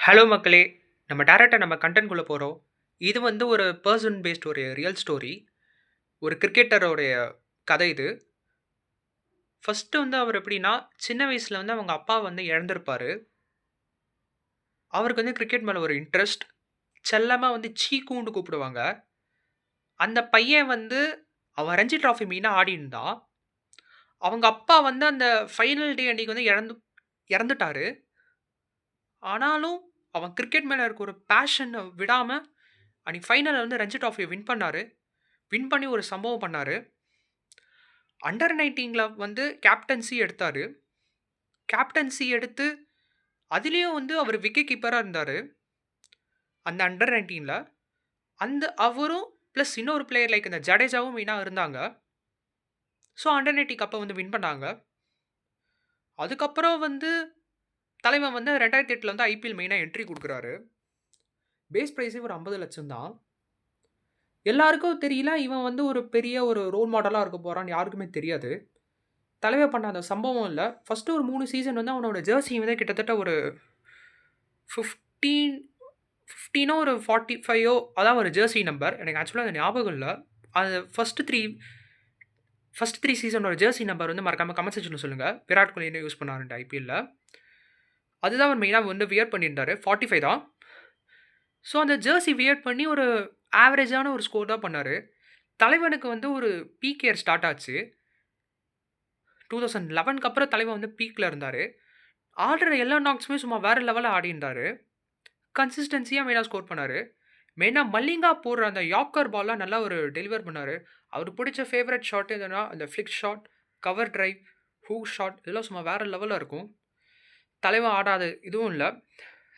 Hello மக்களே! நம்ம டைரக்ட்டா நம்ம கன்டென்ட்குள்ள போறோம். இது வந்து ஒரு பெர்சன் பேஸ்ட் ஒரு ரியல் ஸ்டோரி. ஒரு கிரிக்கெட்டரோடைய கதை இது. ஃபர்ஸ்ட்டு வந்து அவர் எப்படின்னா, சின்ன வயசுல வந்து அவங்க அப்பா வந்து இழந்திருப்பாரு. அவருக்கு வந்து கிரிக்கெட் மேல ஒரு இன்ட்ரெஸ்ட். செல்லமா வந்து சீக்கூன்னு கூப்பிடுவாங்க. அந்த பையன் வந்து அவன் ரஞ்சி டிராஃபி மெயினா ஆடியிருந்தான். அவங்க அப்பா வந்து அந்த ஃபைனல் டே அன்னைக்கு வந்து இறந்துட்டாரு. ஆனாலும் அவன் கிரிக்கெட் மேல இருக்க ஒரு பேஷன விடாம, அன்னைக்கு ஃபைனல்ல வந்து ரஞ்சி டிராஃபிய வின் பண்ணாரு. வின் பண்ணி ஒரு சம்பவம் பண்ணாரு. அண்டர் 19ல வந்து கேப்டன்சி எடுத்தாரு. கேப்டன்சி எடுத்து அதிலயும் வந்து அவரு விக்கெட் கீப்பரா இருந்தாரு. அந்த அண்டர் 19ல. அந்த அவரும் பிளஸ் இன்னொரு பிளேயர் லைக் இந்த ஜடேஜாவும் மெயினா இருந்தாங்க. ஸோ அண்டர் 19 கப்ப வந்து வின் பண்ணாங்க. அதுக்கப்புறம் வந்து தலைவன் வந்து 2008ல வந்து ஐபிஎல் மெயினா என்ட்ரி குடுக்குறாரு. பேஸ் பிரைஸே ஒரு 50,00,000 தான். எல்லாருக்கும் தெரியல, இவன் வந்து ஒரு பெரிய ஒரு ரோல் மாடலா இருக்க போறான்னு யாருக்குமே தெரியாது. தலைவன் பண்ண அந்த சம்பவம் இல்ல. ஃபர்ஸ்ட்டு ஒரு 3 சீசன் வந்து அவனோட ஜெர்சி வந்து கிட்டத்தட்ட ஒரு 15 15ஓ ஒரு 45ஓ அதான் ஒரு ஜெர்சி நம்பர். எனக்கு ஆக்சுவலா அது ஞாபகம் இல்ல. அது ஃபர்ஸ்ட் 3 சீசனோட ஜெர்சி நம்பர் வந்து மறக்காம கமெண்ட் செக்ஷன்ல சொல்லுங்க. விராட் கோலி என்ன யூஸ் பண்ணாருன்ட்டு ஐபிஎல்ல. அதுதான் அவர் மெயினா வந்து வியர் பண்ணியிருந்தாரு. 45 தான். ஸோ அந்த ஜெர்சி வியர் பண்ணி ஒரு ஆவரேஜான ஒரு ஸ்கோர் தான் பண்ணாரு. தலைவனுக்கு வந்து ஒரு பீக் இயர் ஸ்டார்ட் ஆச்சு. 2011க்கு அப்புறம் தலைவன் வந்து பீக்ல இருந்தாரு. ஆடுற எல்லா நாக்ஸுமே சும்மா வேற லெவல்ல ஆடியிருந்தாரு. கன்சிஸ்டன்சியா மெயினா ஸ்கோர் பண்ணாரு. மெயினா மல்லிங்கா போடுற அந்த யார்க்கர் பால்லாம் நல்லா ஒரு டெலிவர் பண்ணாரு. அவருக்கு பிடிச்ச ஃபேவரைட் ஷாட் எதுன்னா, அந்த flick shot, cover drive, hook shot இதெல்லாம் சும்மா வேற லெவல்ல இருக்கும். தலைவன் ஆடாத இதுவும் இல்ல.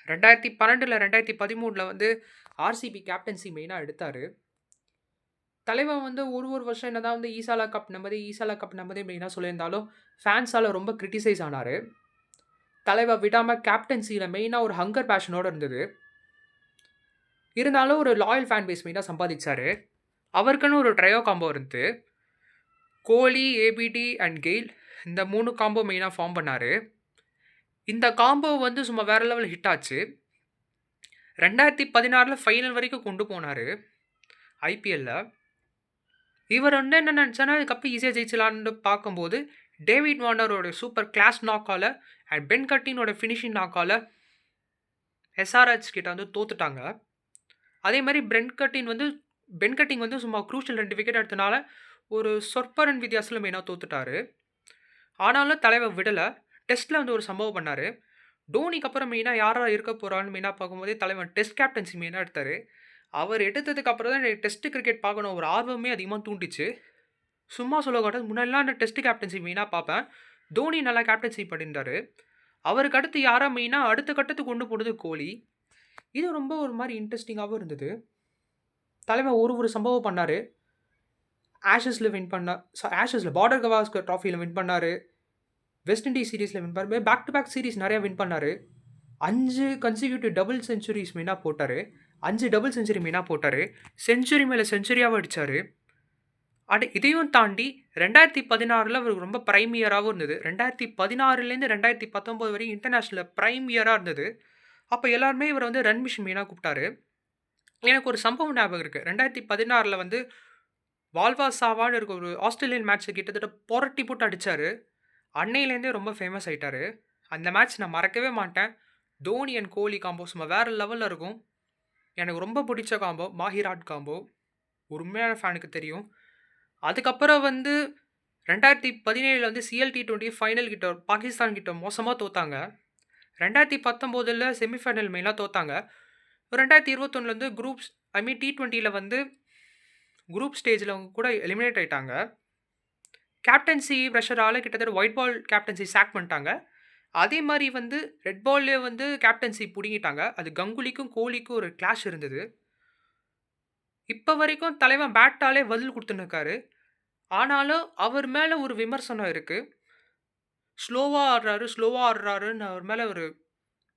2012ல 2013ல வந்து ஆர்சிபி கேப்டன்சி மெயினா எடுத்தாரு. தலைவன் வந்து ஒரு வருஷம் என்னதான் வந்து ஈசாலா கப் நம்மதே மெயினா சொல்லியிருந்தாலும், ஃபேன்ஸால ரொம்ப கிரிட்டிசைஸ் ஆனாரு. தலைவன் விடாம கேப்டன்சில மெயினா ஒரு ஹங்கர் பேஷனோட இருந்தது. இருந்தாலும் ஒரு லாயல் ஃபேன் பேஸ் மெயினா சம்பாதிச்சாரு. அவருக்குன்னு ஒரு ட்ரையோ காம்போ இருந்து. கோலி, ஏபிடி அண்ட் கெயில் இந்த 3 காம்போ மெயினா ஃபார்ம் பண்ணாரு. இந்த காம்போ வந்து சும்மா வேற லெவல் ஹிட் ஆச்சு. 2016ல ஃபைனல் வரைக்கும் கொண்டு போனாரு. ஐபிஎல்ல. இவர் வந்து என்ன நெனச்சார்னா, கப் ஈஸியா ஜெயிச்சிடலான்னு பார்க்கும்போது, டேவிட் வார்னரோட சூப்பர் கிளாஸ் நாக்கால அண்ட் பென் கட்டினோட ஃபினிஷிங் நாக்கால எஸ்ஆர்எச் கிட்ட வந்து தோத்துட்டாங்க. அதே மாரி பென் கட்டிங் வந்து சும்மா க்ரூஷியல் 2 விக்கெட் எடுத்தனால, ஒரு சொற்ப ரன் வித்தியாசத்தில மெயினா தோத்துட்டாரு. ஆனாலும் தலைவன் விடல. டெஸ்ட்ல வந்து ஒரு சம்பவம் பண்ணாரு. டோனிக்கு அப்புறம் மெயினா யாரா இருக்க போறான்னு மெயினா பார்க்கும்போதே தலைவன் டெஸ்ட் கேப்டன்சி மெயினா எடுத்தாரு. அவர் எடுத்ததுக்கு அப்புறம் தான் எனக்கு டெஸ்ட் கிரிக்கெட் பார்க்கணும் ஒரு ஆர்வமே அதிகமா தூண்டிச்சு. சும்மா சொல்லக்கூடாது. முன்னாடிலாம் நான் டெஸ்ட் கேப்டன்சி மெயினா பார்ப்பேன். தோனி நல்லா கேப்டன்சி பண்ணியிருந்தாரு. அவருக்கு அடுத்து யாரா மெயினா அடுத்த கட்டத்துக்கு கொண்டு போனது கோலி. இது ரொம்ப ஒரு மாரி இன்ட்ரஸ்டிங்காவும் இருந்தது. தலைவன் ஒரு சம்பவம் பண்ணாரு. ஆஷஸ்ல பார்டர் கவாஸ்கர் ட்ராஃபில வின் பண்ணாரு. வெஸ்ட் இண்டீஸ் சீரிஸ்ல வின் பண்ணாரு. பேக் டு பேக் சீரிஸ் நெறைய வின் பண்ணாரு. 5 கன்சிக்யூட்டிவ் டபுள் செஞ்சுரிஸ் மெயினா போட்டாரு. 5 டபுள் செஞ்சுரி மெயினா போட்டாரு. செஞ்சுரி மேல செஞ்சுரியாவும் அடிச்சாரு. இதையும் தாண்டி 2016ல அவருக்கு ரொம்ப பிரைம் இயராவும் இருந்தது. 2016லேருந்து 2019 வரையும் இன்டர்நேஷனல்ல பிரைம் இயரா இருந்தது. அப்ப எல்லாருமே இவர வந்து ரன் மிஷின் மெயினா கூப்பிட்டாரு. எனக்கு ஒரு சம்பவம் ஞாபகம் இருக்கு. 2016ல வந்து வால்வா சாவான்னு இருக்க ஒரு ஆஸ்திரேலியன் மேட்ச்ச கிட்டத்தட்ட புரட்டி போட்டு அடிச்சாரு. அன்னையிலேருந்தே ரொம்ப ஃபேமஸ் ஆயிட்டாரு. அந்த மேட்ச் நான் மறக்கவே மாட்டேன். தோனி அண்ட் கோலி காம்போ சும்மா வேற லெவல்ல இருக்கும். எனக்கு ரொம்ப பிடிச்ச காம்போ மாஹிராட் காம்போ. ஒரு உண்மையான ஃபேனுக்கு தெரியும். அதுக்கப்புறம் வந்து 2017ல வந்து சிஎல் T20 ஃபைனல் கிட்ட பாகிஸ்தான் கிட்ட மோசமா தோத்தாங்க. 2019ல செமிஃபைனல் மெயினா தோத்தாங்க. 2021ல வந்து T20ல வந்து குரூப் ஸ்டேஜ்ல அவங்க கூட எலிமினேட் ஆயிட்டாங்க. கேப்டன்சி பிரஷரால கிட்டத்தட்ட ஒயிட் பால் கேப்டன்சி சாக் பண்ணிட்டாங்க. அதே மாரி வந்து ரெட் பால்லயே வந்து கேப்டன்சி புடுங்கிட்டாங்க. அது கங்குலிக்கும், கோலிக்கும் ஒரு கிளாஷ் இருந்தது. இப்ப வரைக்கும் தலைவன் பேட்டாலே பதில் குடுத்துன்னு இருக்காரு. ஆனாலும் அவர் மேல ஒரு விமர்சனம் இருக்கு. ஸ்லோவா ஆடுறாருன்னு அவர் மேல ஒரு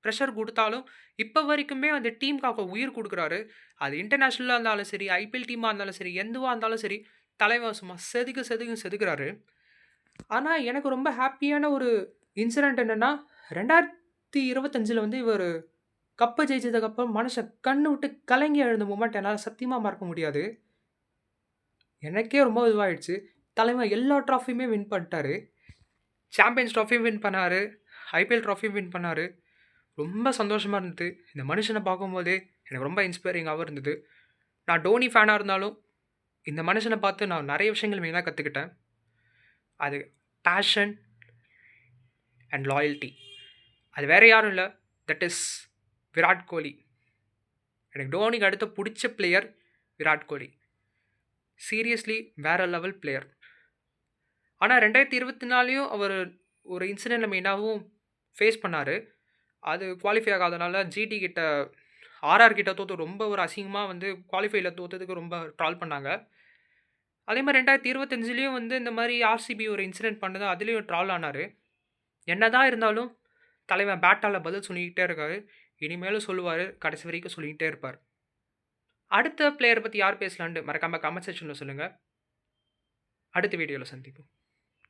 பிரஷர் குடுத்தாலும், இப்ப வரைக்குமே அந்த டீம்க்காக உயிர் குடுக்குறாரு. அது இன்டர்நேஷனலா இருந்தாலும் சரி, ஐபிஎல் டீமா இருந்தாலும் சரி, எதுவா இருந்தாலும் சரி, தலைவன் சும்மா செதுக்குறாரு. ஆனா, எனக்கு ரொம்ப ஹேப்பியான ஒரு இன்சிடென்ட் என்னன்னா, 2025ல வந்து இவரு கப்ப ஜெயிச்சதுக்கப்புறம் மனுஷன் கண்ணு விட்டு கலங்கி எழுந்த மொமெண்ட் என்னால சத்தியமா மறக்க முடியாது. எனக்கே ரொம்ப இதுவாயிடுச்சு. தலைவன் எல்லா ட்ராஃபியுமே வின் பண்ணிட்டாரு. சாம்பியன்ஸ் ட்ராஃபியும் வின் பண்ணாரு. ஐபிஎல் ட்ராஃபியும் வின் பண்ணாரு. ரொம்ப சந்தோஷமா இருந்தது. இந்த மனுஷன பார்க்கும்போதே எனக்கு ரொம்ப இன்ஸ்பைரிங்காவும் இருந்தது. நான் டோனி ஃபேனா இருந்தாலும், இந்த மனுஷன பார்த்து நான் நெறைய விஷயங்கள் மெயினா கத்துக்கிட்டேன். அது பேஷன் அண்ட் லாயல்டி. அது வேற யாரும் இல்ல. That is Virat Kohli. எனக்கு டோனிக்கு அடுத்து புடிச்ச பிளேயர் விராட் கோலி. சீரியஸ்லி வேற லெவல் பிளேயர். ஆனா 2024லயும் அவரு ஒரு இன்சிடென்ட்ல மெயினாவும் ஃபேஸ் பண்ணாரு. அது குவாலிஃபை ஆகாதனால ஜிடி கிட்ட ஆர்ஆர் கிட்ட தோத்து ரொம்ப ஒரு அசிங்கமா வந்து குவாலிஃபைல தோத்ததுக்கு ரொம்ப ட்ரால் பண்ணாங்க. அதே மாரி 2025லயும் வந்து இந்த மாரி ஆர்சிபி ஒரு இன்சிடென்ட் பண்ணது அதுலயும் ட்ரால் ஆனாரு. என்னதான் இருந்தாலும் தலைவன் பேட்டால பதில் சொல்லிக்கிட்டே இருக்காரு. இனிமேலும் சொல்லுவாரு. கடைசி வரைக்கும் சொல்லிக்கிட்டே இருப்பார். அடுத்த பிளேயர் பத்தி யார் பேசலான்ட்டு மறக்காம கமெண்ட் செக்ஷன்ல சொல்லுங்க. அடுத்த வீடியோல சந்திப்போம்.